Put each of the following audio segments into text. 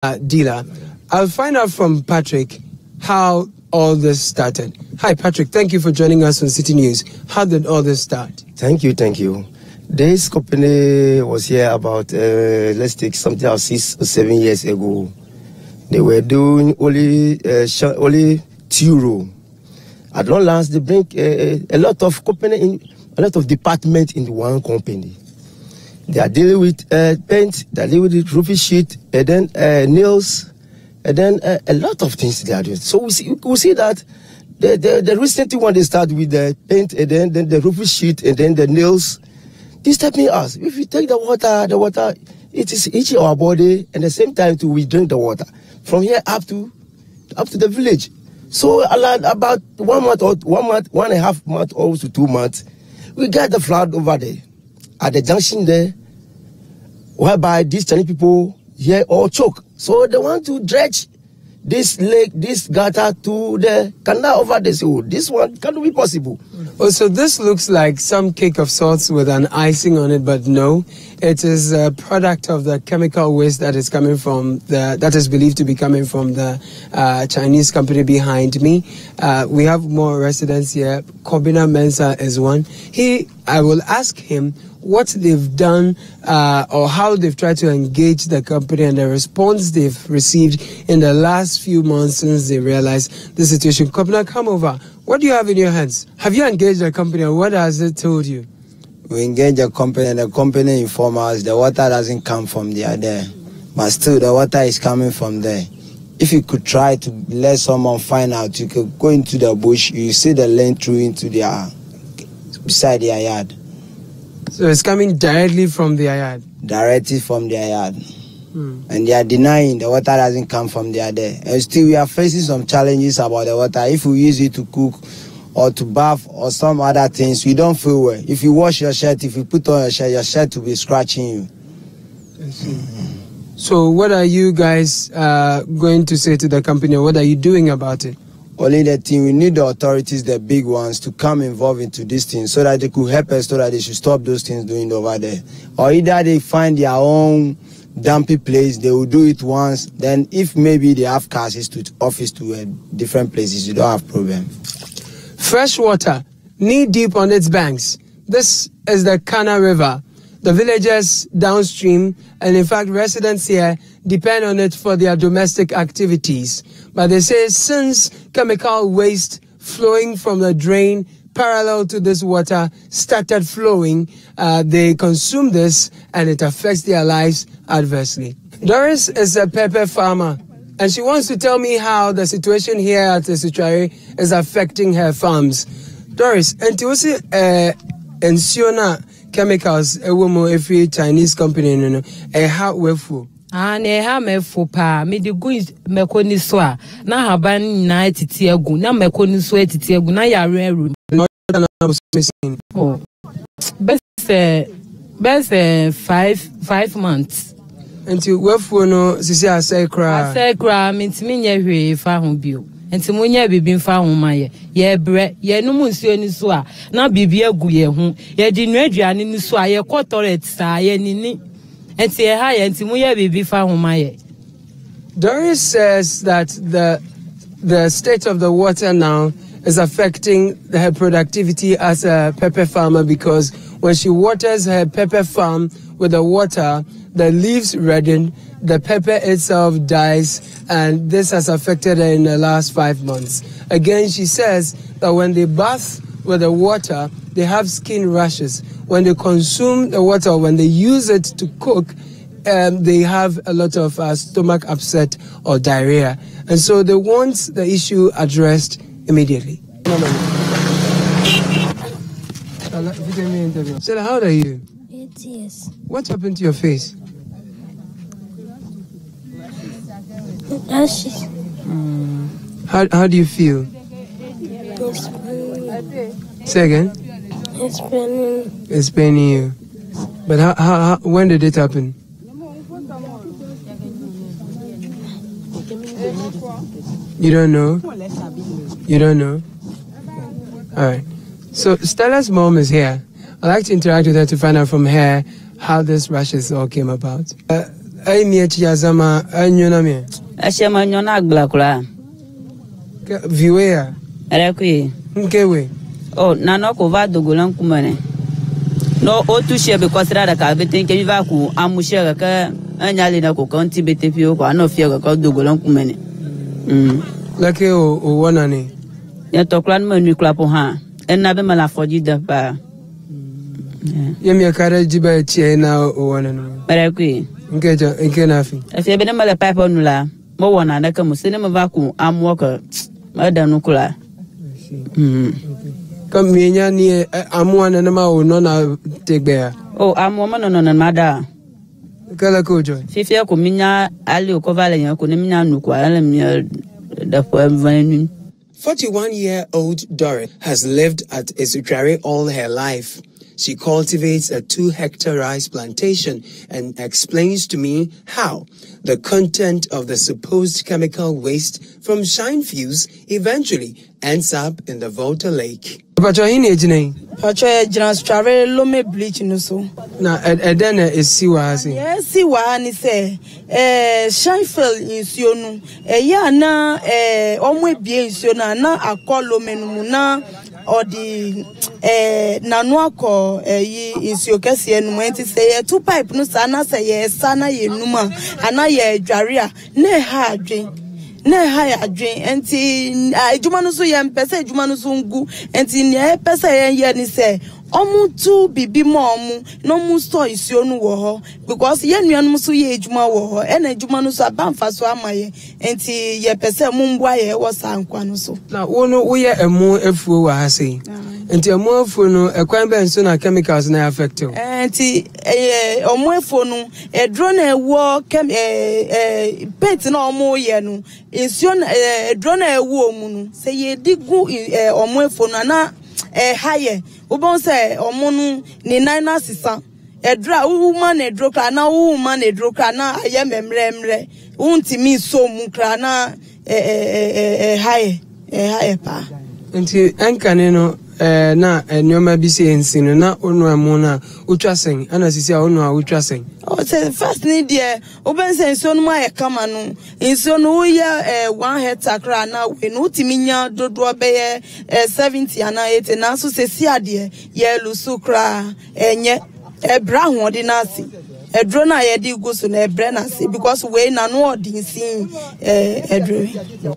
dealer. I'll find out from Patrick how all this started. Hi, Patrick. Thank you for joining us on Citi News. How did all this start? Thank you. This company was here about, let's take something like 6 or 7 years ago. They were doing only Turo. At long last, they bring a lot of department in one company. They are dealing with paint, they are dealing with roofing sheet, and then nails, and then a lot of things they are doing. So we see that the recent one they start with the paint, and then the roofing sheet, and then the nails. This helping us. If we take the water, it is itching our body, and at the same time too, we drink the water from here up to the village. So about 1 month or 1.5 months or to 2 months, we got the flood over there at the junction there, whereby these Chinese people here all choke. So they want to dredge this lake, this gutter to the canal over there. So this one can't be possible. Oh, so this looks like some cake of salts with an icing on it, but no, it is a product of the chemical waste that is coming from that is believed to be coming from the Chinese company behind me. We have more residents here. Kobina Mensah is one. I will ask him what they've done or how they've tried to engage the company and the response they've received in the last few months since they realized the situation. Kobina, come over. What do you have in your hands? Have you engaged the company, or what has it told you? We engage the company, and the company informs us the water doesn't come from there. But still, the water is coming from there. If you could try to let someone find out, you could go into the bush, you see the lane through into beside their yard. So it's coming directly from their yard? Directly from their yard. And they are denying the water doesn't come from there. And still we are facing some challenges about the water. If we use it to cook or to bath or some other things, we don't feel well. If you wash your shirt, if you put on your shirt will be scratching you. I see. So what are you guys going to say to the company? What are you doing about it? Only the thing, we need the authorities, the big ones, to come involved into this thing so that they could help us, so that they should stop those things doing over there. Or either they find their own dumpy place, they will do it once. Then if maybe they have cars to office to different places, you don't have problem. Fresh water, knee deep on its banks. This is the Kana River. The villagers downstream, and in fact residents here, depend on it for their domestic activities. But they say since chemical waste flowing from the drain parallel to this water started flowing, they consume this and it affects their lives adversely. Doris is a pepper farmer, and she wants to tell me how the situation here at Esuchari is affecting her farms. Doris, and you see Ensiona chemicals, a woman, every Chinese company, a how wefu. Ne ha me fopa me de gu mekoni so a na haban na titiagu na mekoni so titiagu na yare aru best 5 months until wefu no sisi asai kra mentimi nya hwe fa ho bio enti munya bibi fa ho maye ye bre ye no munsuo ni so a na bibi agu ye ho ye di nuaduane ni so a ye kotoret sa ye nini. Doris says that the state of the water now is affecting her productivity as a pepper farmer, because when she waters her pepper farm with the water, the leaves redden, the pepper itself dies, and this has affected her in the last 5 months. Again, she says that when they bath with the water, they have skin rashes. When they consume the water, when they use it to cook, they have a lot of stomach upset or diarrhea. And so they want the issue addressed immediately. Stella, how old are you? 8 years. What happened to your face? Rashes. How do you feel? Say again? It's paining. It's paining you. But how when did it happen? You don't know? You don't know? All right. So Stella's mom is here. I'd like to interact with her to find out from her how this rashes all came about. ai mi echi azama anyona me. Ashema nyona glakula. Viwea. Erekwi. Nkewe. Oh, nano ko va dogolan kumane. No otu she be consider that ka be think you va ku amushe ka anyale na ko kanti betefi ko ano fie ka dogolan kumane. Lake o wona ni. Ya to klan manu klapo ha. En be mala foji da ba. Yemi akara jiba echi na o wona no. Erekwi. Nke na fi. Afie be mala pipe nula. Mo wona na ka musene me va ku amwo ka madanu kula. Come mienya ni amuana na ma o no na tegbea. Oh, amuama no mada. Kala kojo. Fifia ko minya ali o kovale yan ko minya nu ko ala minya da po amvani. 41-year-old Dorrit has lived at Esutrare all her life. She cultivates a 2-hectare rice plantation and explains to me how the content of the supposed chemical waste from shine fuels eventually ends up in the Volta Lake. Pacho Esutrare lome bleach no so. Na edena esiwa hasi. Esiwa ni se shine fuel insuo no ya na omwe bie insuo na akolo menu na odi nanu akọ yi insuo kese enu enti se two pipe no sa na se ye sa na ye numa ana ye dware a na ha adwen na ha ya adwen enti adwuma no so ye mpese adwuma no so ngu enti ne pese ye ni se omutu bibi mo omu no mu store insuo no wo ho because ye nuanum so ye adwuma wo ho e na adwuma no so abamfa so amaye enti ye pese mu mbua ye wo sa nkwa no so na wono wo ye emu efuo wa hase enti emu efuo no ekwan be nso na chemicals na affect you enti omu efuo no edro na ewo pet na omu ye no insuo na edro na ewo omu no se ye digu omu efuo no na haye ubon se omunu ni nine sisa edra woman edroka na woman edroka na aye memremre untimi so mu kra na haye pa nti enkane no na nyoma bi se ensino na onu amu na utwasen ana sisi a onu a utwasen o se first need there oben se nso no ma kama no nso no ye 1 hectare kra na we no timinya dodo be 70 ana 80 na so se si ade ye lusu kra enye ebra ho na si edro na ye di go so na ebre na si because we na no odin sin edro.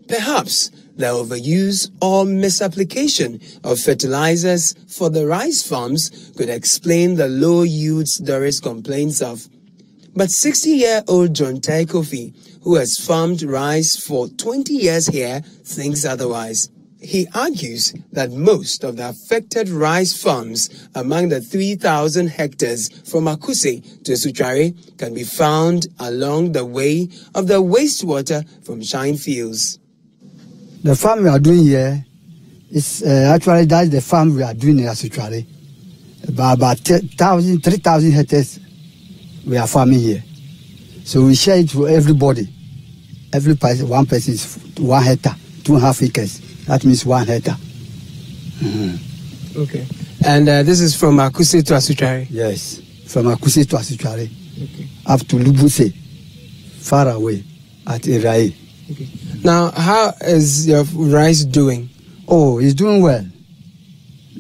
Perhaps the overuse or misapplication of fertilizers for the rice farms could explain the low yields Doris complains of. But 60-year-old John Tai Kofi, who has farmed rice for 20 years here, thinks otherwise. He argues that most of the affected rice farms among the 3,000 hectares from Akuse to Esutrare can be found along the way of the wastewater from shine fields. The farm we are doing here is actually that's the farm we are doing in Esutrare. About 3,000 hectares we are farming here. So we share it for everybody. Every person, one person is 1 hectare, 2.5 acres. That means 1 hectare. Okay. And this is from Akuse to Esutrare? Yes, from Akuse to Esutrare. Okay. Up to Lubuse, far away at Irae. Okay. Now, how is your rice doing? Oh, it's doing well.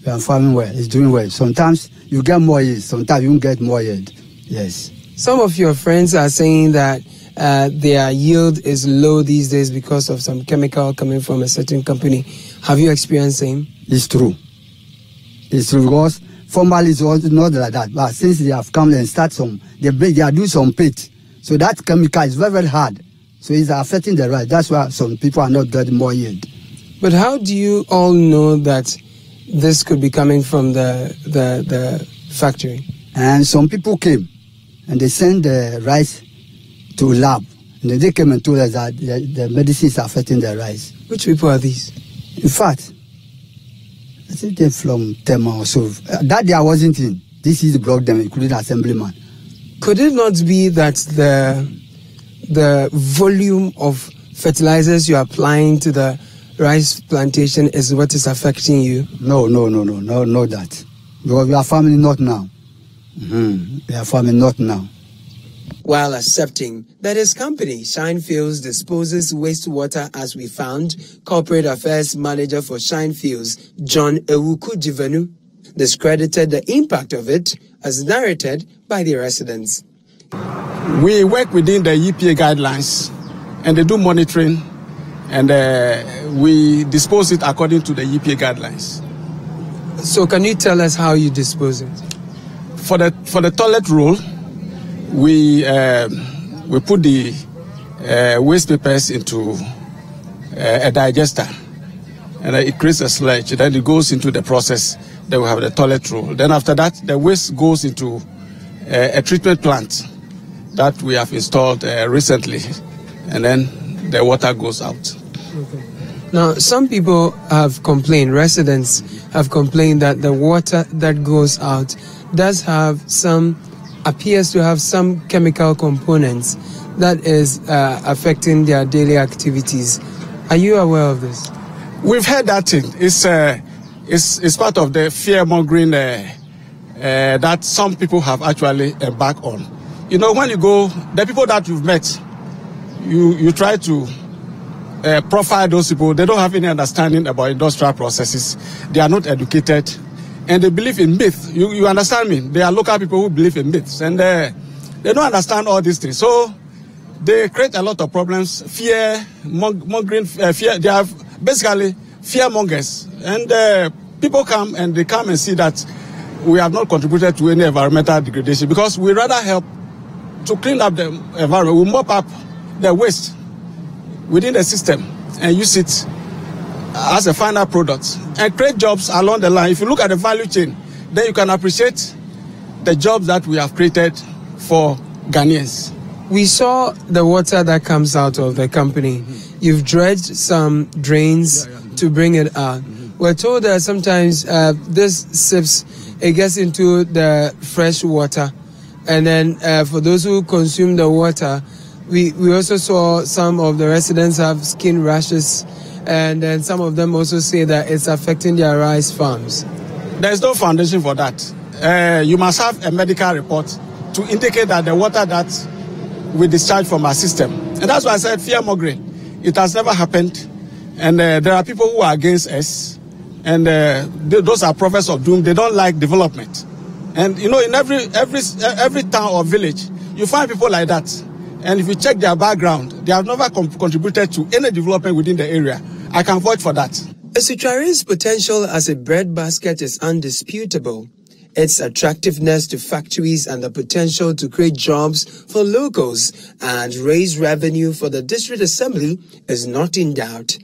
We are farming well. It's doing well. Sometimes you get more yield. Sometimes you don't get more yield. Yes. Some of your friends are saying that their yield is low these days because of some chemical coming from a certain company. Have you experienced same? It's true. It's true because formerly it's not like that. But since they have come and start they are doing some pit. So that chemical is very, very hard. So it's affecting the rice. That's why some people are not getting more yield. But how do you all know that this could be coming from the factory? And some people came and they sent the rice to lab. And they came and told us that the medicine is affecting the rice. Which people are these? In fact, I think they're from Tema or so. That day I wasn't in. This is blocked them, including assemblyman. Could it not be that the volume of fertilizers you're applying to the rice plantation is what is affecting you? No, that. Because we are farming not now. We are farming not now. while accepting that his company, Shine Fields, disposes wastewater as we found. Corporate Affairs Manager for Shine Fields, John Ewuku Jivenu, discredited the impact of it as narrated by the residents. We work within the EPA guidelines and they do monitoring and we dispose it according to the EPA guidelines. So can you tell us how you dispose it? For the toilet roll, we put the waste papers into a digester and it creates a sludge. Then it goes into the process. Then we have the toilet roll. Then after that, the waste goes into a treatment plant that we have installed recently, and then the water goes out. Okay. Now, some people have complained, residents have complained that the water that goes out appears to have some chemical components that is affecting their daily activities. Are you aware of this? We've heard that thing. It's part of the fear-mongering that some people have actually embarked on. You know, when you go, the people that you've met, you try to profile those people. They don't have any understanding about industrial processes. They are not educated, and they believe in myth. You understand me? They are local people who believe in myths, and they don't understand all these things. So they create a lot of problems. Fear-mongering, fear. They are basically fear-mongers, and people come and see that we have not contributed to any environmental degradation because we rather help to clean up the environment. We mop up the waste within the system and use it as a final product and create jobs along the line. If you look at the value chain, then you can appreciate the jobs that we have created for Ghanaians. We saw the water that comes out of the company. You've dredged some drains to bring it out. We're told that sometimes this sips, it gets into the fresh water. And then for those who consume the water, we also saw some of the residents have skin rashes, and then some of them also say that it's affecting their rice farms. There's no foundation for that. You must have a medical report to indicate that the water that we discharge from our system. And that's why I said fear-mongering. It has never happened. And there are people who are against us. And those are prophets of doom. They don't like development. And you know, in every town or village, you find people like that. And if you check their background, they have never contributed to any development within the area. I can vouch for that. Esutrare's potential as a breadbasket is undisputable. Its attractiveness to factories and the potential to create jobs for locals and raise revenue for the district assembly is not in doubt.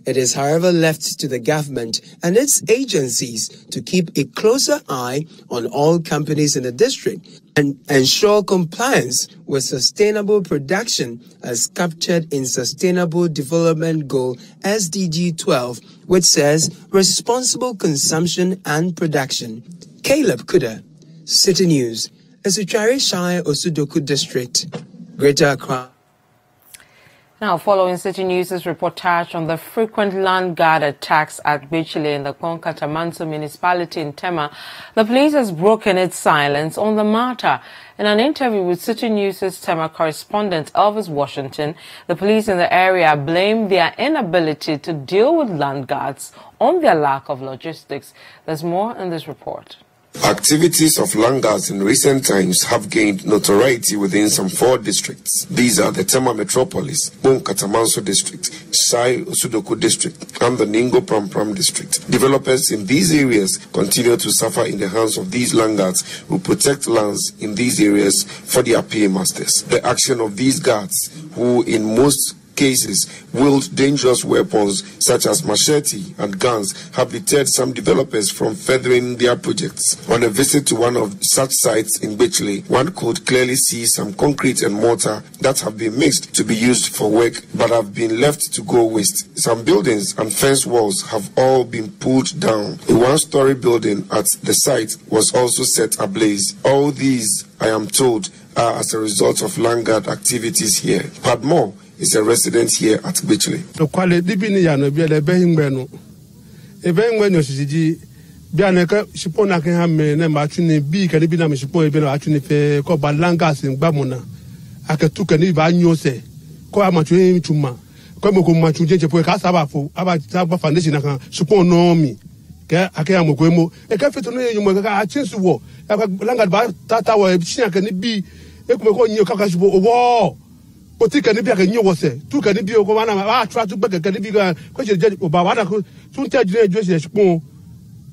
It is, however, left to the government and its agencies to keep a closer eye on all companies in the district and ensure compliance with sustainable production as captured in Sustainable Development Goal SDG 12, which says responsible consumption and production. Caleb Kuda, Citi News, Esutrare Shire Osudoku District, Greater Accra. Now, following Citi News' reportage on the frequent land guard attacks at Bichile in the Konkatamanso municipality in Tema, the police has broken its silence on the matter. In an interview with Citi News' Tema correspondent Elvis Washington, the police in the area blamed their inability to deal with land guards on their lack of logistics. There's more in this report. Activities of land guards in recent times have gained notoriety within some 4 districts. These are the Tema Metropolis, Katamanso District, Sai Osudoku District, and the Ningo Pram District. Developers in these areas continue to suffer in the hands of these land guards who protect lands in these areas for their paymasters. The action of these guards, who in most cases wield dangerous weapons such as machete and guns, have deterred some developers from furthering their projects. On a visit to one of such sites in Bichile, one could clearly see some concrete and mortar that have been mixed to be used for work but have been left to go waste. Some buildings and fence walls have all been pulled down. A one-story building at the site was also set ablaze. All these, I am told, are as a result of land guard activities here. Padmore is a resident here at Bichile. aketuka ni ba nyose ko amatu tuma ko mo ko matu jeje po ka saba fo aba foundation na kan support no mi ke akaya mo ko mo e ka feto no ye mo ka achinsu wo langa ba tata wo chinya ka ni bi e ko ko nyo ka support wo oti ka ni bi ka nyo wo se tu ka ni bi ko wana ba try to be ka ni bi ko je ba wada ko tun ta jire jo se support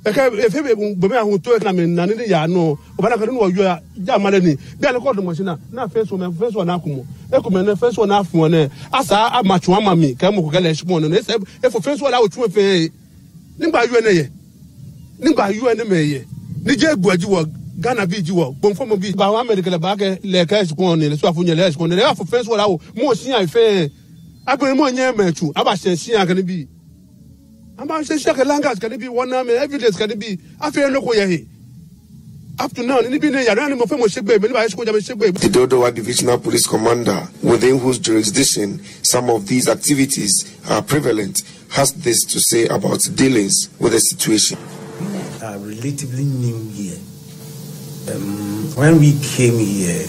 if you be me to na me na ni ya no obana ka ni wo yo ja male ni bi ale ko do mo sina na first one na kumo e ko me na first one na fun one asa amachu amami ka mo ko gele shimo no e for first one la o tun fe nígbà yu ene ye nígbà yu ene me ye ni je gbaji wo Ghana bi ji wo gbonfo mo bi ba wa America le ba ke le ka shiko ni le so afunye le shiko ni le for first one la o mo sin ai fe agbere mo nye mechu aba se sin aka ni bi amba se shaka langas can be one name evidence can be after no ko ye up to now ni bi ne ya ran mo fe mo segbe me ni ba shiko ja me segbe. The Dodowa Divisional Police Commander, within whose jurisdiction some of these activities are prevalent, has this to say about dealings with the situation. We are relatively new here. When we came here,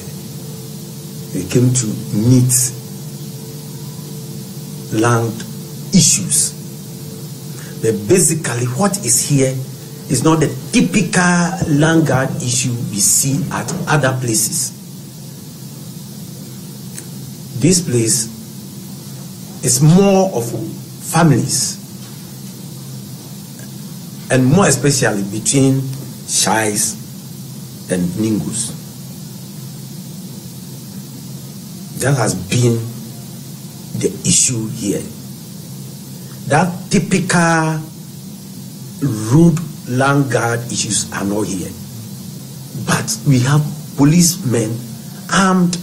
we came to meet land issues. But basically, what is here is not the typical land guard issue we see at other places. This place is more of families, and more especially between Shais and Ningus. That has been the issue here. That typical rude land guard issues are not here. But we have policemen armed.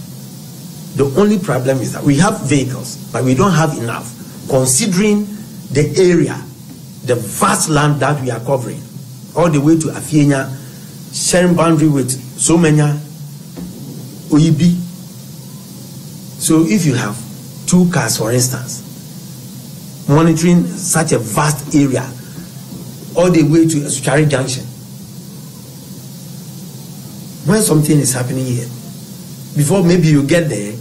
The only problem is that we have vehicles, but we don't have enough, considering the area, the vast land that we are covering, all the way to Afienya, sharing boundary with Somenya, Oyibi. So if you have 2 cars, for instance, monitoring such a vast area all the way to Suchari Junction, when something is happening here, before maybe you get there,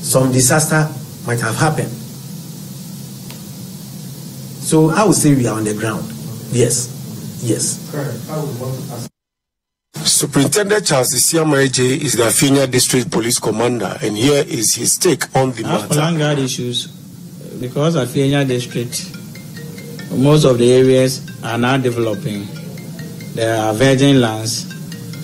some disaster might have happened. So I would say we are on the ground. Yes. Superintendent Charles Isiamaeje is the Afienya District Police Commander, and here is his take on the matter. As for land guard issues, because Afienya District, most of the areas are now developing. There are virgin lands,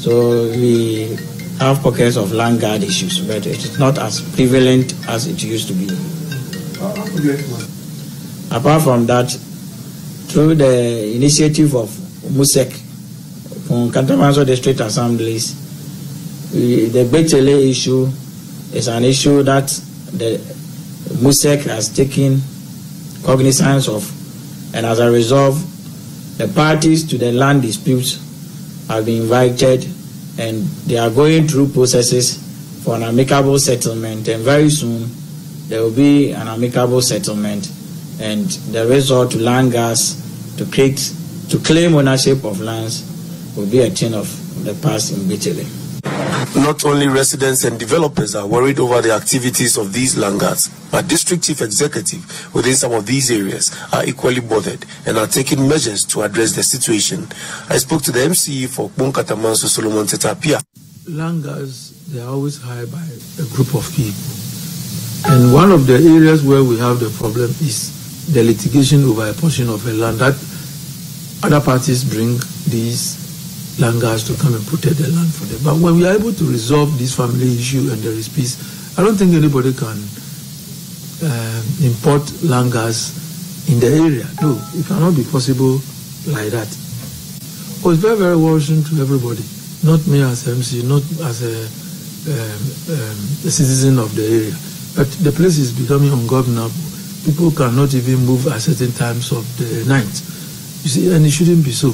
so we have pockets of land guard issues, but it is not as prevalent as it used to be. Apart from that, through the initiative of MUSEC from Katamanso District Assemblies, the Bechele issue is an issue that the MUSEC has taken cognizance of, and as a result, the parties to the land disputes have been invited, and they are going through processes for an amicable settlement, and very soon there will be an amicable settlement, and the resort to land gas to claim ownership of lands will be a thing of the past in Bechele. Not only residents and developers are worried over the activities of these land guards, but district chief executive within some of these areas are equally bothered and are taking measures to address the situation. I spoke to the MCE for Katamanso, Solomon Tetapia. Land guards, they are always hired by a group of people. And one of the areas where we have the problem is the litigation over a portion of a land that other parties bring these land guards to come and protect the land for them. But when we are able to resolve this family issue and there is peace, I don't think anybody can import land guards in the area. No, it cannot be possible like that. Oh, it's very, very worrisome to everybody. Not me as MC, not as a citizen of the area. But the place is becoming ungovernable. People cannot even move at certain times of the night. You see, and it shouldn't be so.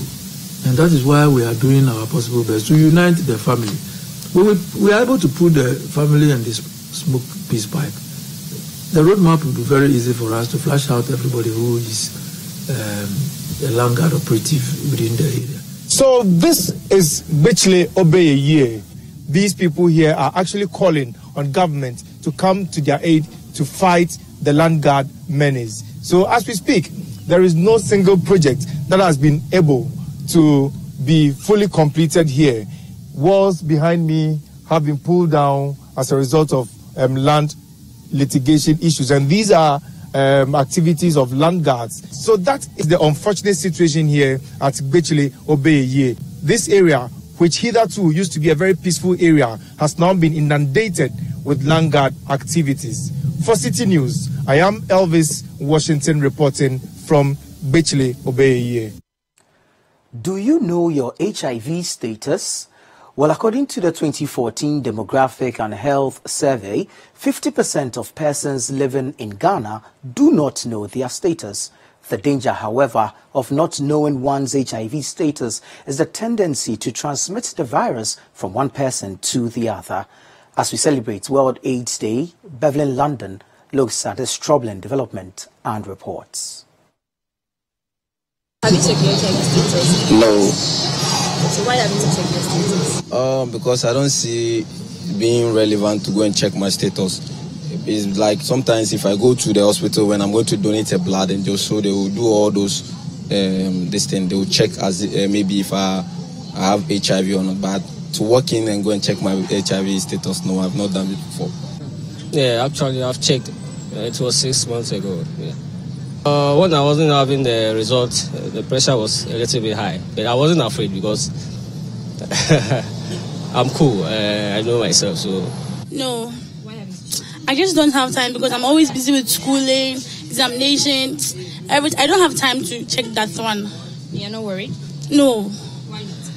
And that is why we are doing our possible best to unite the family. We are able to put the family and the smoke peace pipe. The roadmap will be very easy for us to flash out everybody who is a land guard operative within the area. So this is Bechele Obeye. These people here are actually calling on government to come to their aid to fight the land guard menace. So as we speak, there is no single project that has been able to be fully completed here. Walls behind me have been pulled down as a result of land litigation issues, and these are activities of land guards. So that is the unfortunate situation here at Gbechile Obeye. This area, which hitherto used to be a very peaceful area, has now been inundated with land guard activities. For Citi News, I am Elvis Washington reporting from Gbechile Obeye. Do you know your HIV status? Well, according to the 2014 Demographic and Health Survey, 50% of persons living in Ghana do not know their status. The danger, however, of not knowing one's HIV status is the tendency to transmit the virus from one person to the other. As we celebrate World AIDS Day, Bevelyn London looks at this troubling development and reports. Have you checked your HIV status? No. So why haven't you checked your status? Because I don't see it being relevant to go and check my status. It's like sometimes if I go to the hospital when I'm going to donate a blood and just so they will do all those this thing, they will check as maybe if I have HIV or not. But to walk in and go and check my HIV status, no, I've not done it before. Yeah, actually I've checked. It was 6 months ago. Yeah. When I wasn't having the results, the pressure was a little bit high. But I wasn't afraid because I'm cool. I know myself, so. No. I just don't have time because I'm always busy with schooling, examination. I don't have time to check that one. You're not worried? No. Why not?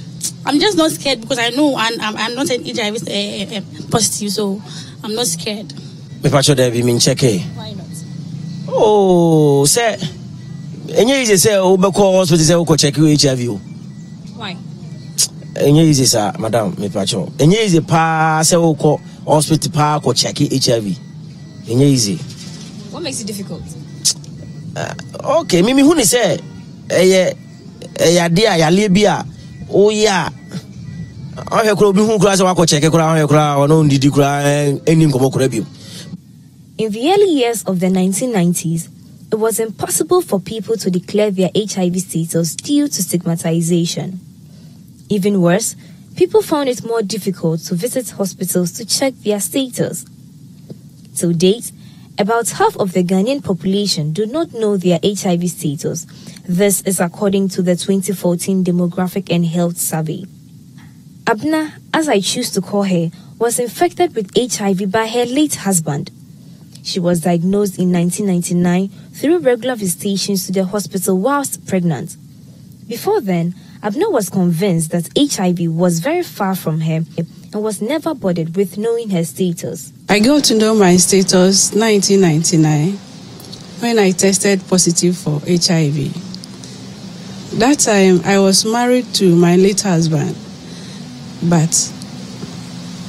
I'm just not scared because I know I'm not an HIV positive, so I'm not scared. Why not? Oh, say, and you say, oh, because we say, oh, check HIV. Why? And you say, Madam, me pacho. And you say, pass, oh, hospital park or check HIV. And you say, what makes it difficult? Okay, Mimi, who say, dear, Libya, oh, yeah. I have been who class or check a crown or no, did you cry any comocorabim? In the early years of the 1990s, it was impossible for people to declare their HIV status due to stigmatization. Even worse, people found it more difficult to visit hospitals to check their status. To date, about half of the Ghanaian population do not know their HIV status. This is according to the 2014 Demographic and Health Survey. Abna, as I choose to call her, was infected with HIV by her late husband. She was diagnosed in 1999 through regular visitations to the hospital whilst pregnant. Before then, Abna was convinced that HIV was very far from her and was never bothered with knowing her status. I got to know my status 1999 when I tested positive for HIV. That time, I was married to my late husband, but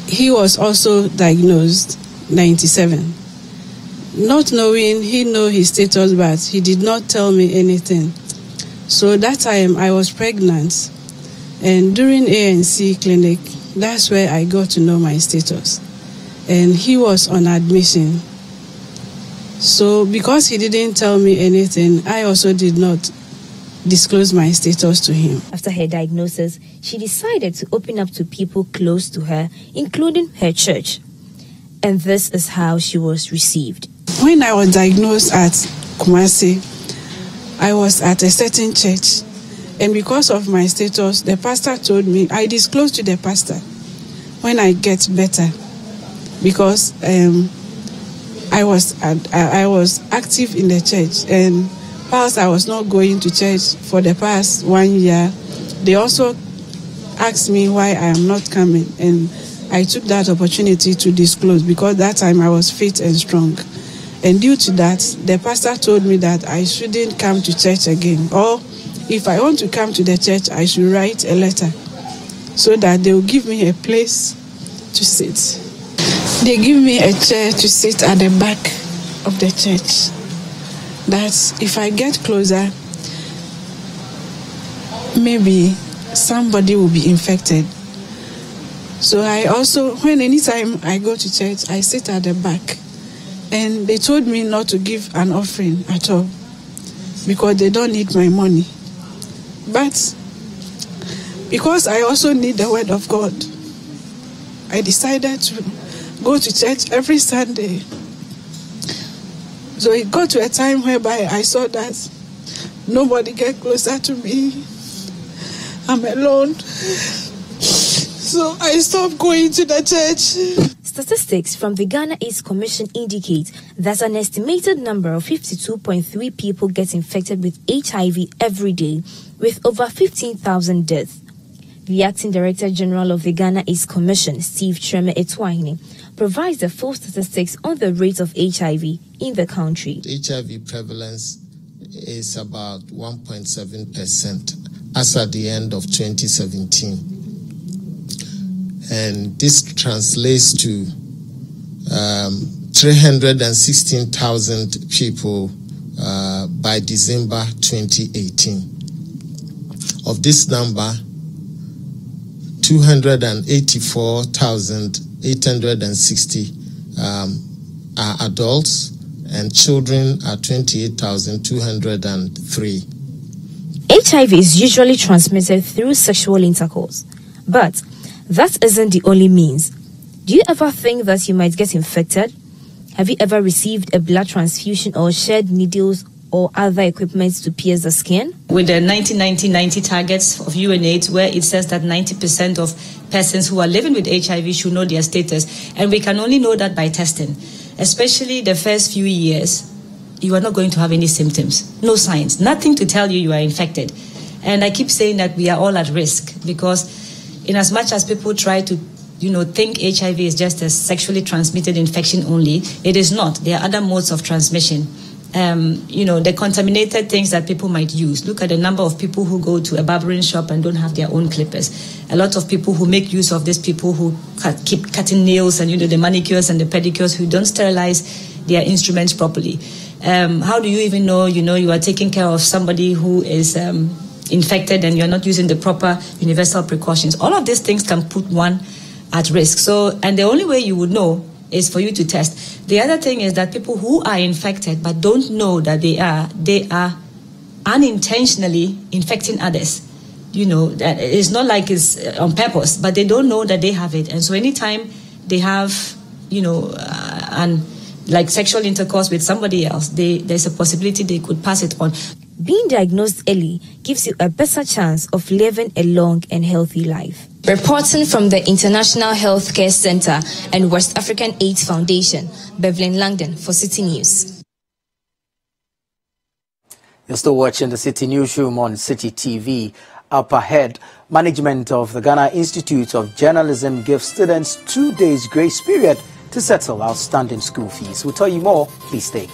he was also diagnosed 97. Not knowing, he knew his status, but he did not tell me anything. So that time I was pregnant, and during ANC clinic, that's where I got to know my status. And he was on admission. So because he didn't tell me anything, I also did not disclose my status to him. After her diagnosis, she decided to open up to people close to her, including her church. And this is how she was received. When I was diagnosed at Kumasi, I was at a certain church, and because of my status, the pastor told me, I disclosed to the pastor when I get better, because I was active in the church, and whilst I was not going to church for the past 1 year, they also asked me why I am not coming, and I took that opportunity to disclose because that time I was fit and strong. And due to that, the pastor told me that I shouldn't come to church again. Or if I want to come to the church, I should write a letter so that they will give me a place to sit. They give me a chair to sit at the back of the church. That if I get closer, maybe somebody will be infected. So I also, anytime I go to church, I sit at the back. And they told me not to give an offering at all because they don't need my money. But because I also need the word of God, I decided to go to church every Sunday. So it got to a time whereby I saw that nobody get closer to me. I'm alone. So I stopped going to the church. Statistics from the Ghana AIDS Commission indicate that an estimated number of 52.3 people get infected with HIV every day, with over 15,000 deaths. The Acting Director General of the Ghana AIDS Commission, Steve Treme Etwaini, provides the full statistics on the rate of HIV in the country. HIV prevalence is about 1.7% as at the end of 2017. And this translates to 316,000 people by December 2018. Of this number, 284,860 are adults, and children are 28,203. HIV is usually transmitted through sexual intercourse, but that isn't the only means. Do you ever think that you might get infected? Have you ever received a blood transfusion or shared needles or other equipment to pierce the skin? With the 90 targets of UNAIDS, where it says that 90% of persons who are living with HIV should know their status, and we can only know that by testing. Especially the first few years, you are not going to have any symptoms, no signs, nothing to tell you are infected. And I keep saying that we are all at risk, because in as much as people try to, think HIV is just a sexually transmitted infection only, it is not. There are other modes of transmission. The contaminated things that people might use. Look at the number of people who go to a barbering shop and don't have their own clippers. A lot of people who make use of these people who keep cutting nails and, the manicures and the pedicures, who don't sterilize their instruments properly. How do you even know, you are taking care of somebody who is infected and you're not using the proper universal precautions? All of these things can put one at risk. So, and the only way you would know is for you to test. The other thing is that people who are infected but don't know that they are unintentionally infecting others. That it's not like it's on purpose, but they don't know that they have it. And so anytime they have, like sexual intercourse with somebody else, there's a possibility they could pass it on. Being diagnosed early gives you a better chance of living a long and healthy life. Reporting from the International Healthcare Center and West African AIDS Foundation, Bevelyn Langdon for Citi News. You're still watching the Citi Newsroom on Citi TV. Up ahead, management of the Ghana Institute of Journalism gives students 2 days grace period to settle outstanding school fees. We'll tell you more. Please stay.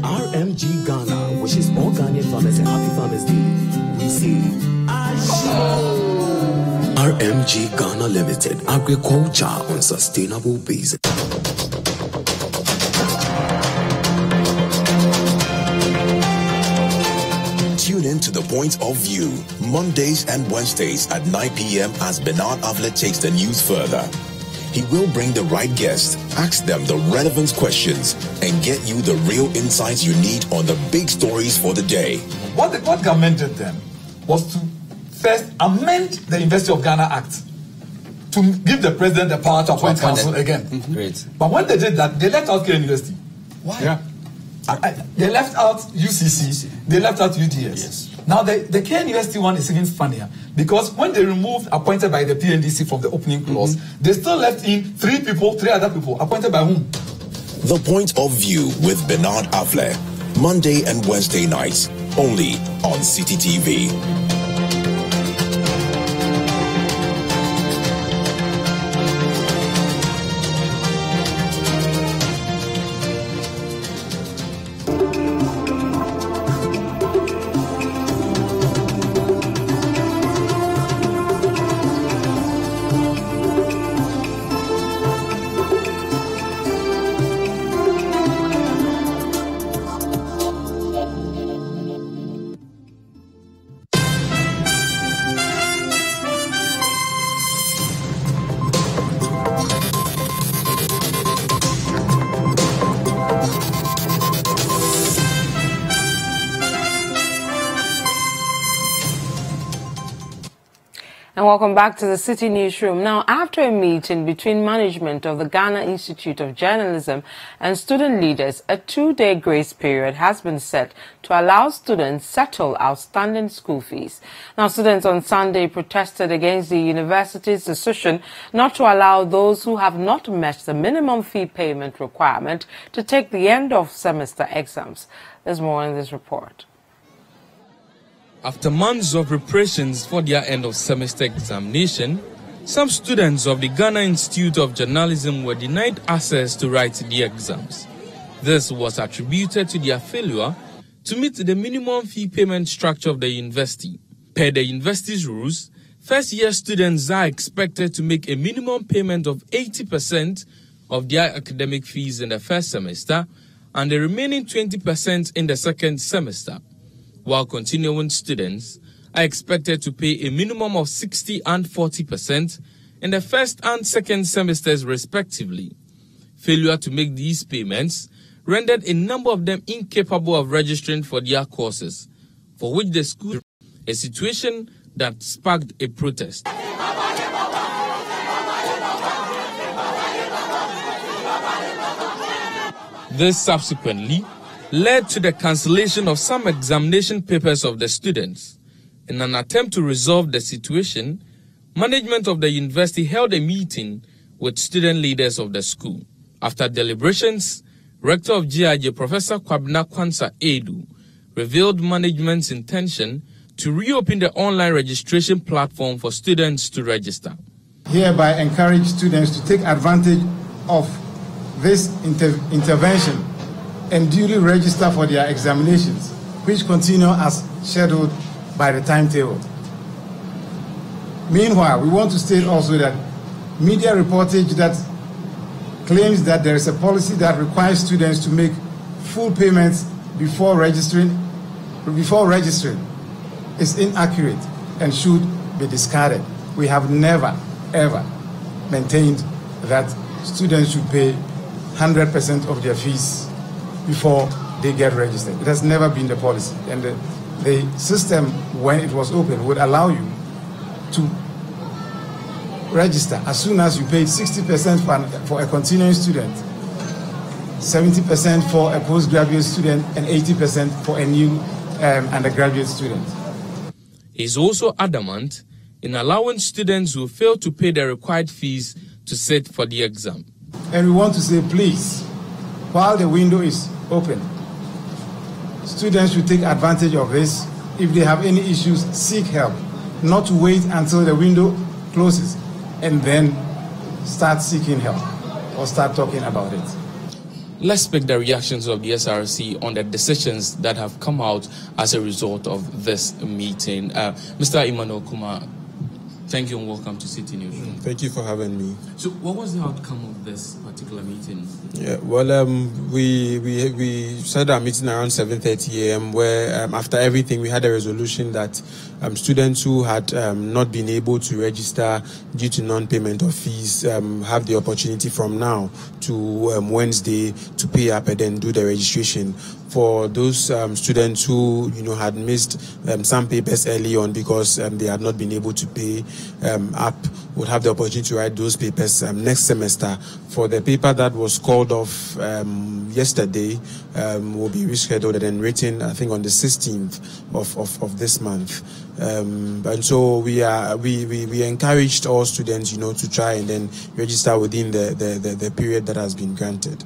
RMG Ghana wishes all Ghanaian farmers a happy Farmers Day. We say, RMG Ghana Limited, agriculture on sustainable basis. Tune in to The Point of View, Mondays and Wednesdays at 9 p.m. as Bernard Avlet takes the news further. He will bring the right guests, ask them the relevant questions, and get you the real insights you need on the big stories for the day. What the government did then was to first amend the University of Ghana Act to give the president the power to appoint council again. Great. But when they did that, they left out K University. Why? Yeah. They left out UCC, they left out UDS. Yes. Now, the KNUST one is even funnier because when they removed appointed by the PNDC from the opening clause, they still left in three other people, appointed by whom? The Point of View with Bernard Avle, Monday and Wednesday nights, only on Citi TV. And welcome back to the Citi Newsroom. Now, after a meeting between management of the Ghana Institute of Journalism and student leaders, a 2-day grace period has been set to allow students settle outstanding school fees. Now, students on Sunday protested against the university's decision not to allow those who have not met the minimum fee payment requirement to take the end-of-semester exams. There's more in this report. After months of preparations for their end-of-semester examination, some students of the Ghana Institute of Journalism were denied access to write the exams. This was attributed to their failure to meet the minimum fee payment structure of the university. Per the university's rules, first-year students are expected to make a minimum payment of 80% of their academic fees in the first semester and the remaining 20% in the second semester, while continuing students are expected to pay a minimum of 60% and 40% in the first and second semesters respectively. Failure to make these payments rendered a number of them incapable of registering for their courses, for which the school, a situation that sparked a protest. This subsequently led to the cancellation of some examination papers of the students. In an attempt to resolve the situation, management of the university held a meeting with student leaders of the school. After deliberations, Rector of GIJ Professor Kwabena Kwansa Edu revealed management's intention to reopen the online registration platform for students to register. Hereby encourage students to take advantage of this intervention and duly register for their examinations, which continue as scheduled by the timetable. Meanwhile, we want to state also that media reportage that claims that there is a policy that requires students to make full payments before registering is inaccurate and should be discarded. We have never, ever maintained that students should pay 100% of their fees before they get registered. It has never been the policy. And the system, when it was open, would allow you to register as soon as you paid 60% for a continuing student, 70% for a postgraduate student, and 80% for a new undergraduate student. He is also adamant in allowing students who fail to pay the required fees to sit for the exam. And we want to say, please, while the window is open, students should take advantage of this. If they have any issues, seek help, not to wait until the window closes and then start seeking help or start talking about it. Let's pick the reactions of the SRC on the decisions that have come out as a result of this meeting. Mr. Emmanuel Kumar, thank you and welcome to Citi Newsroom. Thank you for having me. So what was the outcome of this particular meeting? Yeah, well, we started our meeting around 7:30 a.m. where after everything we had a resolution that students who had not been able to register due to non-payment of fees have the opportunity from now to Wednesday to pay up and then do the registration. For those students who had missed some papers early on because they had not been able to pay up, would have the opportunity to write those papers next semester. For the paper that was called off yesterday, will be rescheduled and written, I think, on the 16th of this month. And so we encouraged all students, to try and then register within the period that has been granted.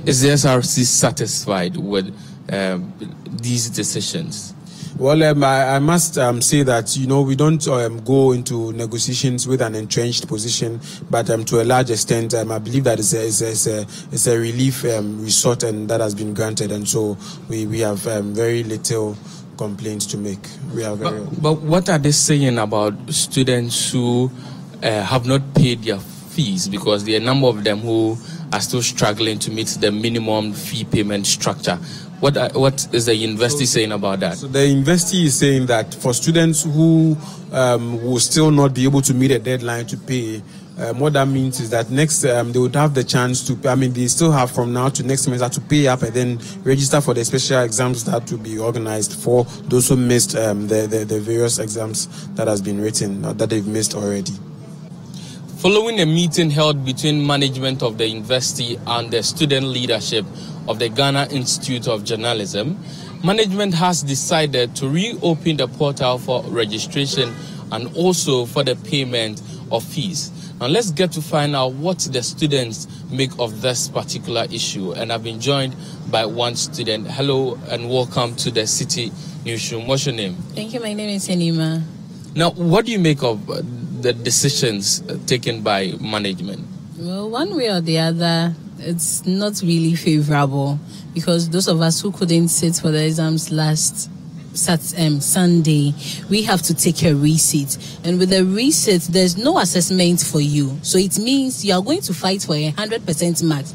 Is the SRC satisfied with these decisions? Well, I must say that, we don't go into negotiations with an entrenched position, but to a large extent, I believe that it's a relief resort, and that has been granted, and so we have very little complaints to make. But what are they saying about students who have not paid their fees, because there are a number of them who are still struggling to meet the minimum fee payment structure? What is the university saying about that? So the university is saying that for students who will still not be able to meet a deadline to pay, what that means is that next they would have the chance to, they still have from now to next semester to pay up and then register for the special exams that will be organized for those who missed the various exams that has been written or that they've missed already. Following a meeting held between management of the university and the student leadership of the Ghana Institute of Journalism, management has decided to reopen the portal for registration and also for the payment of fees. Now let's get to find out what the students make of this particular issue. And I've been joined by one student. Hello and welcome to the Citi Newsroom. What's your name? Thank you. My name is Enima. Now, what do you make of the decisions taken by management? Well, one way or the other, it's not really favorable, because those of us who couldn't sit for the exams last Sunday, we have to take a resit. And with the resit, there's no assessment for you. So it means you are going to fight for 100% marks.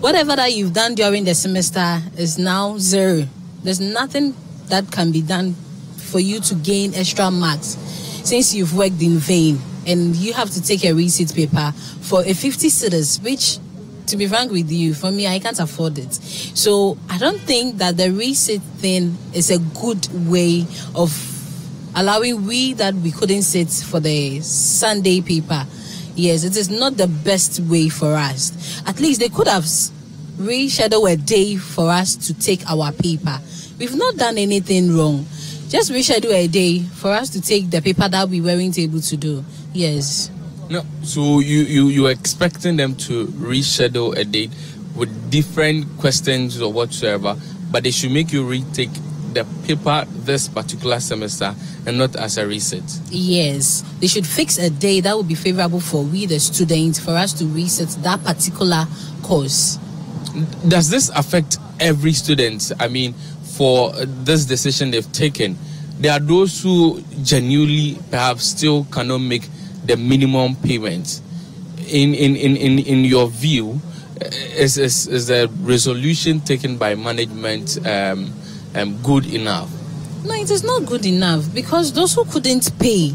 Whatever that you've done during the semester is now zero. There's nothing that can be done for you to gain extra marks since you've worked in vain. And you have to take a receipt paper for a 50 cedis, which, to be frank with you, for me, I can't afford it. So I don't think that the receipt thing is a good way of allowing we that we couldn't sit for the Sunday paper. Yes, it is not the best way for us. At least they could have rescheduled a day for us to take our paper. We've not done anything wrong. Just reschedule a day for us to take the paper that we weren't able to do. Yes. No, so you're expecting them to reschedule a date with different questions or whatsoever, but they should make you retake the paper this particular semester and not as a reset. Yes, they should fix a day that would be favorable for we the students for us to reset that particular course. Does this affect every student? I mean, for this decision they've taken, there are those who genuinely perhaps still cannot make the minimum payment. In your view, is the resolution taken by management good enough? No, it is not good enough, because those who couldn't pay,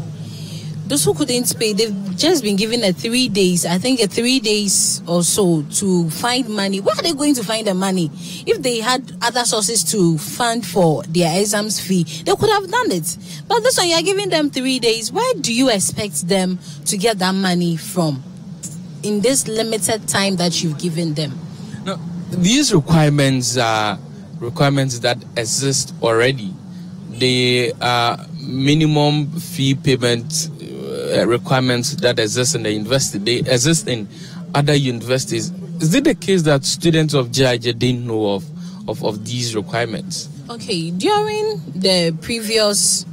they've just been given a 3 days, I think a 3 days or so to find money. Where are they going to find the money? If they had other sources to fund for their exams fee, they could have done it. But this one, you're giving them 3 days. Where do you expect them to get that money from in this limited time that you've given them? No, these requirements are requirements that exist already. They are minimum fee payment requirements that exist in the university. They exist in other universities. Is it the case that students of JIJ didn't know of these requirements? Okay, during the previous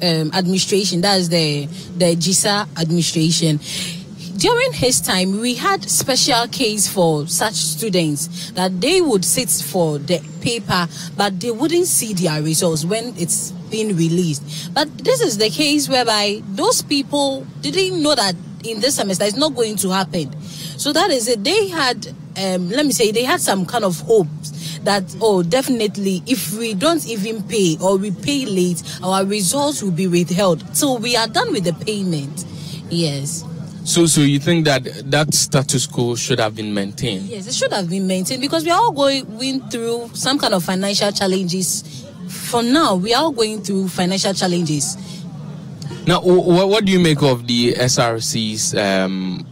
administration, that's the GISA administration, during his time, we had special case for such students that they would sit for the paper, but they wouldn't see their results when it's been released. But this is the case whereby those people didn't know that in this semester it's not going to happen. So that is it. They had, they had some kind of hopes that, definitely, if we don't even pay or we pay late, our results will be withheld. So we are done with the payment. Yes. So you think that status quo should have been maintained? Yes, it should have been maintained because we are all going through some kind of financial challenges. For now, we are all going through financial challenges. Now, what do you make of the SRC's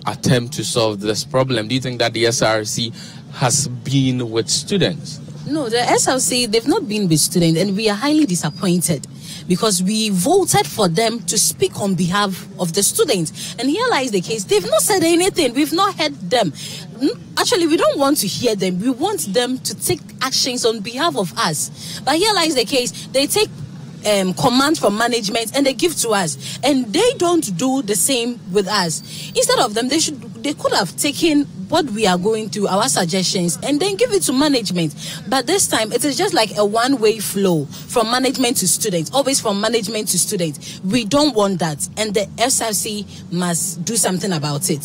attempt to solve this problem? Do you think that the SRC has been with students? No, the SRC, they've not been with students, and we are highly disappointed because we voted for them to speak on behalf of the students. And here lies the case. They've not said anything. We've not heard them. Actually, we don't want to hear them. We want them to take actions on behalf of us. But here lies the case. They take command from management and they give to us, and they don't do the same with us. Instead of them, they could have taken what we are going through, our suggestions, and then give it to management. But this time it is just like a one-way flow from management to students, always from management to students. We don't want that, and the SRC must do something about it.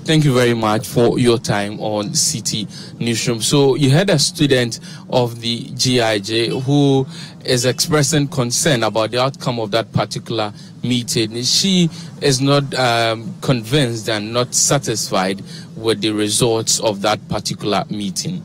Thank you very much for your time on Citi Newsroom. So you had a student of the GIJ who is expressing concern about the outcome of that particular meeting. She is not convinced and not satisfied with the results of that particular meeting.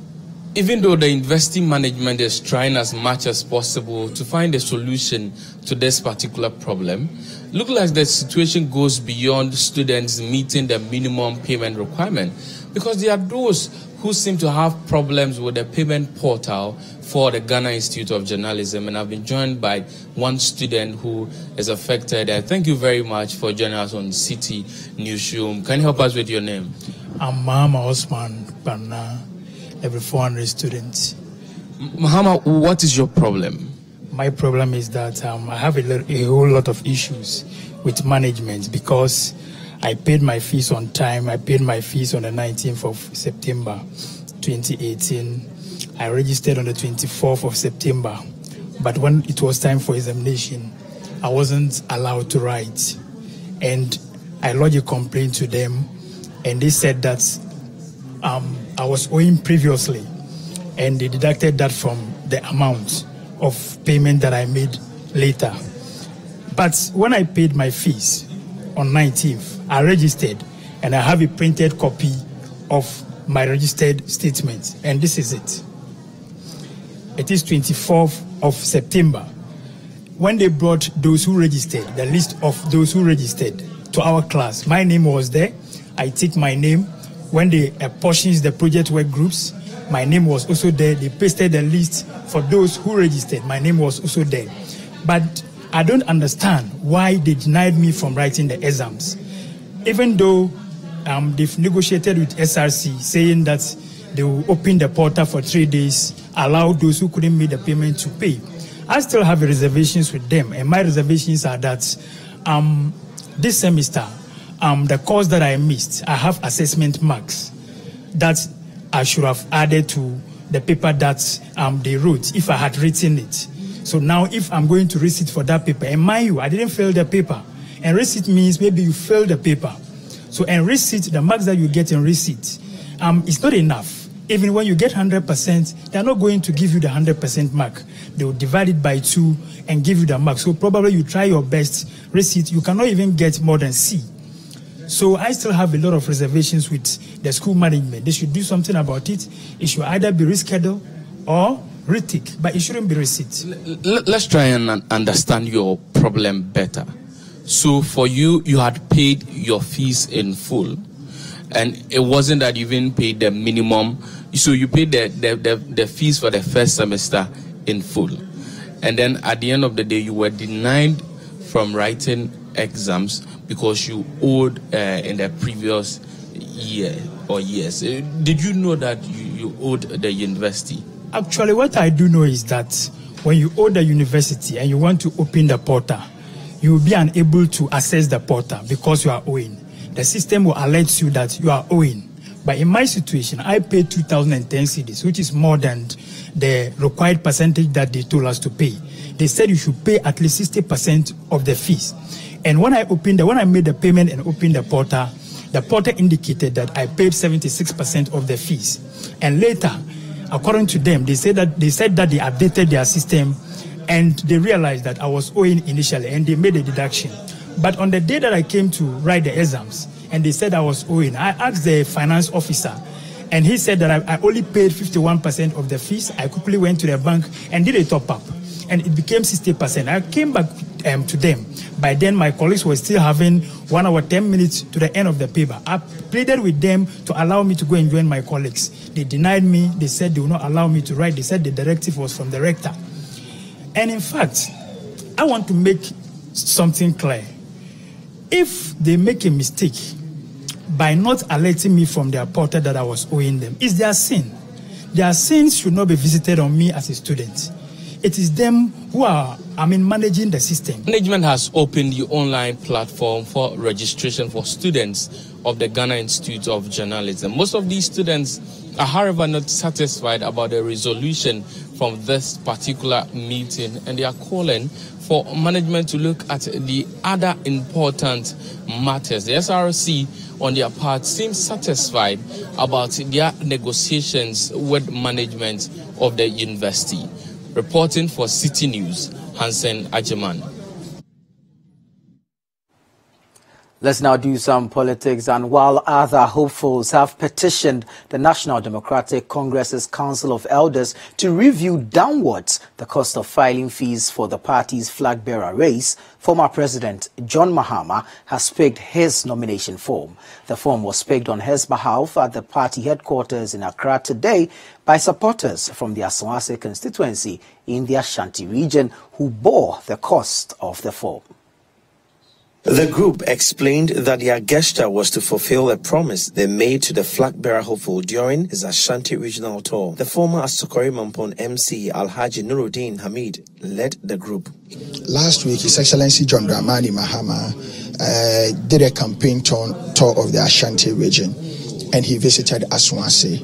Even though the university management is trying as much as possible to find a solution to this particular problem, look like the situation goes beyond students meeting the minimum payment requirement, because there are those who seem to have problems with the payment portal for the Ghana Institute of Journalism, and I've been joined by one student who is affected. Thank you very much for joining us on Citi Newsroom. Can you help us with your name? I'm Mahama Osman Banna, every 400 students. Mahama, what is your problem? My problem is that I have a whole lot of issues with management because I paid my fees on time. I paid my fees on the 19th of September 2018. I registered on the 24th of September. But when it was time for examination, I wasn't allowed to write. And I lodged a complaint to them, and they said that I was owing previously, and they deducted that from the amount of payment that I made later. But when I paid my fees on 19th, I registered, and I have a printed copy of my registered statement, and this is it. It is 24th of September. When they brought those who registered, the list of those who registered to our class, my name was there. I take my name. When they apportioned the project work groups, my name was also there. They pasted the list for those who registered. My name was also there. But I don't understand why they denied me from writing the exams. Even though they've negotiated with SRC saying that they will open the portal for 3 days, allow those who couldn't make the payment to pay. I still have reservations with them, and my reservations are that this semester, the course that I missed, I have assessment marks that I should have added to the paper that they wrote if I had written it. So now if I'm going to receipt for that paper, and mind you, I didn't fill the paper. And receipt means maybe you fill the paper. So in receipt, the marks that you get in receipt, it's not enough. Even when you get 100%, they're not going to give you the 100% mark. They will divide it by 2 and give you the mark. So probably you try your best receipt, you cannot even get more than C. So I still have a lot of reservations with the school management. They should do something about it. It should either be rescheduled or retake, but it shouldn't be receipt. Let's try and understand your problem better. So for you, you had paid your fees in full, and it wasn't that you even paid the minimum. So you paid the fees for the first semester in full, and then at the end of the day, you were denied from writing exams because you owed in the previous year or years. Did you know that you owed the university? Actually, what I do know is that when you owe the university and you want to open the portal, you will be unable to access the portal because you are owing. The system will alert you that you are owing. But in my situation, I paid 2,010 cedis, which is more than the required percentage that they told us to pay. They said you should pay at least 60% of the fees. And when I made the payment and opened the portal indicated that I paid 76% of the fees. And later, according to them, they said that they updated their system and they realized that I was owing initially and they made a deduction. But on the day that I came to write the exams, and they said I was owing. I asked the finance officer, and he said that I only paid 51% of the fees. I quickly went to the bank and did a top-up, and it became 60%. I came back to them. By then, my colleagues were still having 1 hour, 10 minutes to the end of the paper. I pleaded with them to allow me to go and join my colleagues. They denied me. They said they would not allow me to write. They said the directive was from the rector. And in fact, I want to make something clear. If they make a mistake by not alerting me from their portal that I was owing them, it's their sin. Their sins should not be visited on me as a student. It is them who are, managing the system. Management has opened the online platform for registration for students of the Ghana Institute of Journalism. Most of these students are, however, not satisfied about the resolution from this particular meeting, and they are calling for management to look at the other important matters. The SRC, on their part, seems satisfied about their negotiations with management of the university. Reporting for Citi News, Hansen Ajeman. Let's now do some politics. And while other hopefuls have petitioned the National Democratic Congress's Council of Elders to review downwards the cost of filing fees for the party's flag-bearer race, former President John Mahama has picked his nomination form. The form was picked on his behalf at the party headquarters in Accra today by supporters from the Asawase constituency in the Ashanti region who bore the cost of the form. The group explained that their gesture was to fulfill a promise they made to the flag-bearer hopeful during his Ashanti regional tour. The former Asokori Mampon MC Alhaji Nuruddin Hamid led the group. Last week, His Excellency John Dramani Mahama did a campaign tour of the Ashanti region, and he visited Asawase.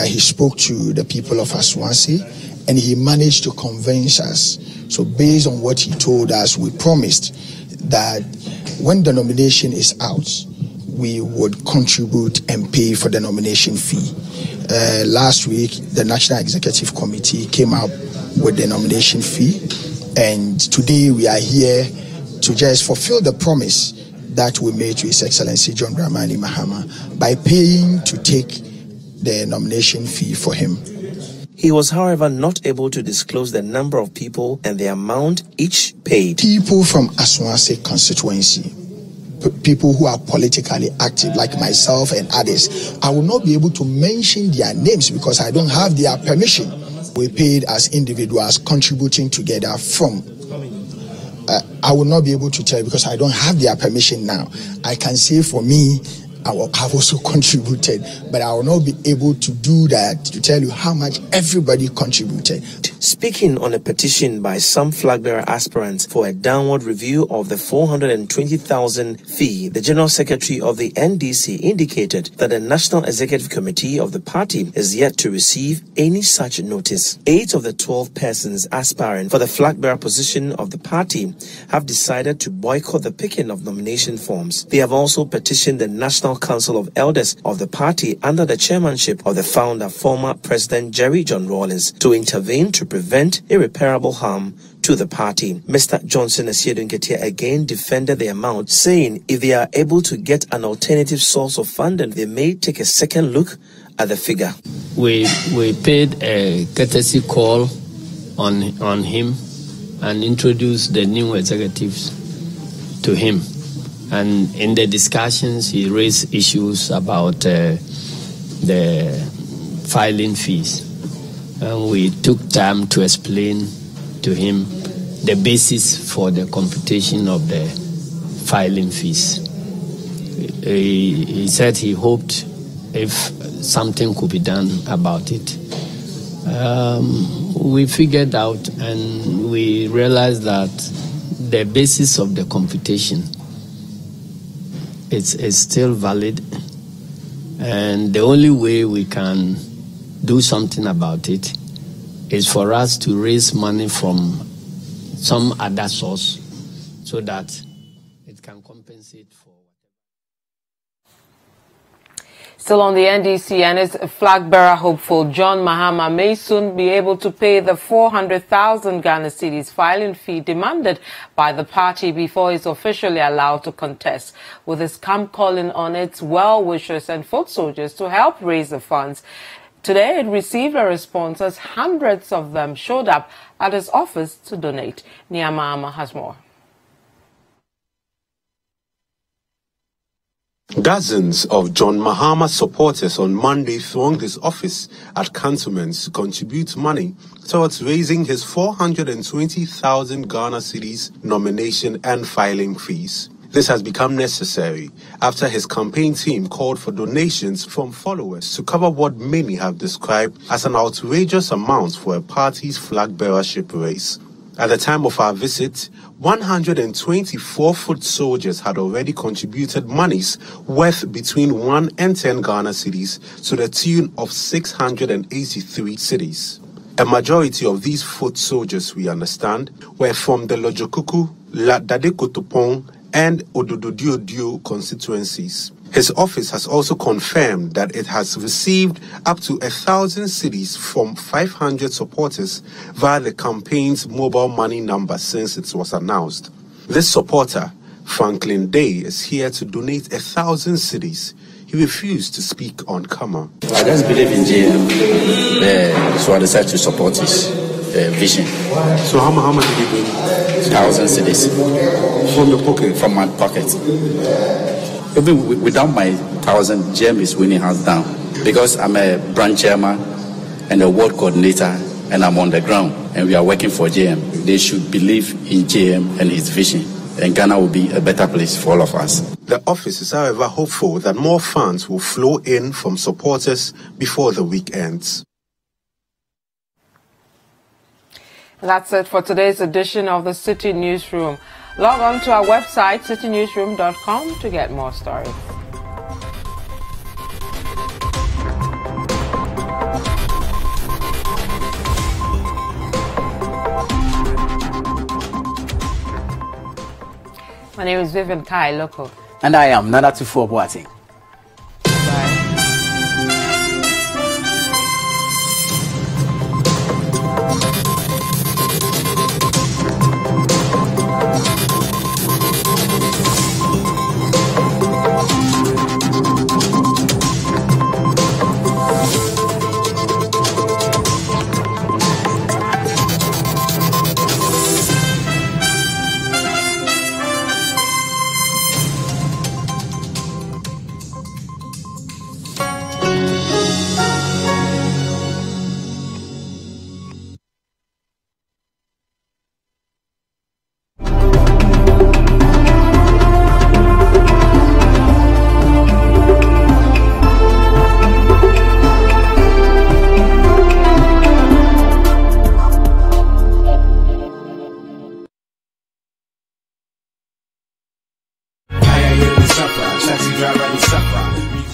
He spoke to the people of Asawase, and he managed to convince us. So based on what he told us, we promised that when the nomination is out, we would contribute and pay for the nomination fee. Last week, the National Executive Committee came up with the nomination fee, and today we are here to just fulfill the promise that we made to His Excellency John Dramani Mahama by paying to take the nomination fee for him. He was, however, not able to disclose the number of people and the amount each paid. People from Asawase constituency, people who are politically active like myself and others, I will not be able to mention their names because I don't have their permission. We paid as individuals contributing together from. I will not be able to tell you because I don't have their permission now. I can say for me, I have also contributed, but I will not be able to do that to tell you how much everybody contributed. Speaking on a petition by some flag-bearer aspirants for a downward review of the 420,000 fee, the General Secretary of the NDC indicated that the National Executive Committee of the party is yet to receive any such notice. 8 of the 12 persons aspiring for the flag-bearer position of the party have decided to boycott the picking of nomination forms. They have also petitioned the National Council of Elders of the party under the chairmanship of the founder, former President Jerry John Rawlings, to intervene to prevent irreparable harm to the party. Mr. Johnson Asiedu again defended the amount, saying if they are able to get an alternative source of funding, they may take a second look at the figure. We paid a courtesy call on him and introduced the new executives to him. And in the discussions, he raised issues about the filing fees. And we took time to explain to him the basis for the computation of the filing fees. He said he hoped if something could be done about it. We figured out and we realized that the basis of the computation is still valid, and the only way we can do something about it is for us to raise money from some other source so that it can compensate for. Still on the NDC, and its flag bearer hopeful John Mahama may soon be able to pay the 400,000 Ghana cedis filing fee demanded by the party before it's officially allowed to contest, with his camp calling on its well-wishers and foot soldiers to help raise the funds. Today, it received a response as hundreds of them showed up at his office to donate. Niamama has more. Dozens of John Mahama supporters on Monday thronged his office at cantonments to contribute money towards raising his 420,000 Ghana cedis nomination and filing fees. This has become necessary after his campaign team called for donations from followers to cover what many have described as an outrageous amount for a party's flag bearership race. At the time of our visit, 124 foot soldiers had already contributed monies worth between 1 and 10 Ghana cedis to the tune of 683 cedis. A majority of these foot soldiers, we understand, were from the Lojokuku, La Dadekotopong, and Odododio constituencies. His office has also confirmed that it has received up to 1,000 cedis from 500 supporters via the campaign's mobile money number since it was announced. This supporter, Franklin Day, is here to donate 1,000 cedis. He refused to speak on camera. I just believe in JM, so I decided to support his vision. So how much did you do? 1,000 cedis. From the pocket? From my pocket. Even without my 1,000, JM is winning hands down. Because I'm a branch chairman and a ward coordinator, and I'm on the ground, and we are working for JM. They should believe in JM and his vision, and Ghana will be a better place for all of us. The office is, however, hopeful that more funds will flow in from supporters before the week ends. That's it for today's edition of the Citi Newsroom. Log on to our website, citinewsroom.com, to get more stories. My name is Vivian Kai Loco. And I am Nana Tufo Boating.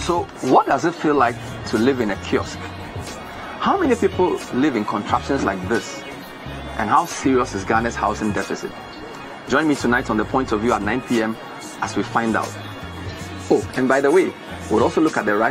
So what does it feel like to live in a kiosk? How many people live in contraptions like this? And how serious is Ghana's housing deficit? Join me tonight on The Point of View at 9 p.m. as we find out. Oh, and by the way, we'll also look at the right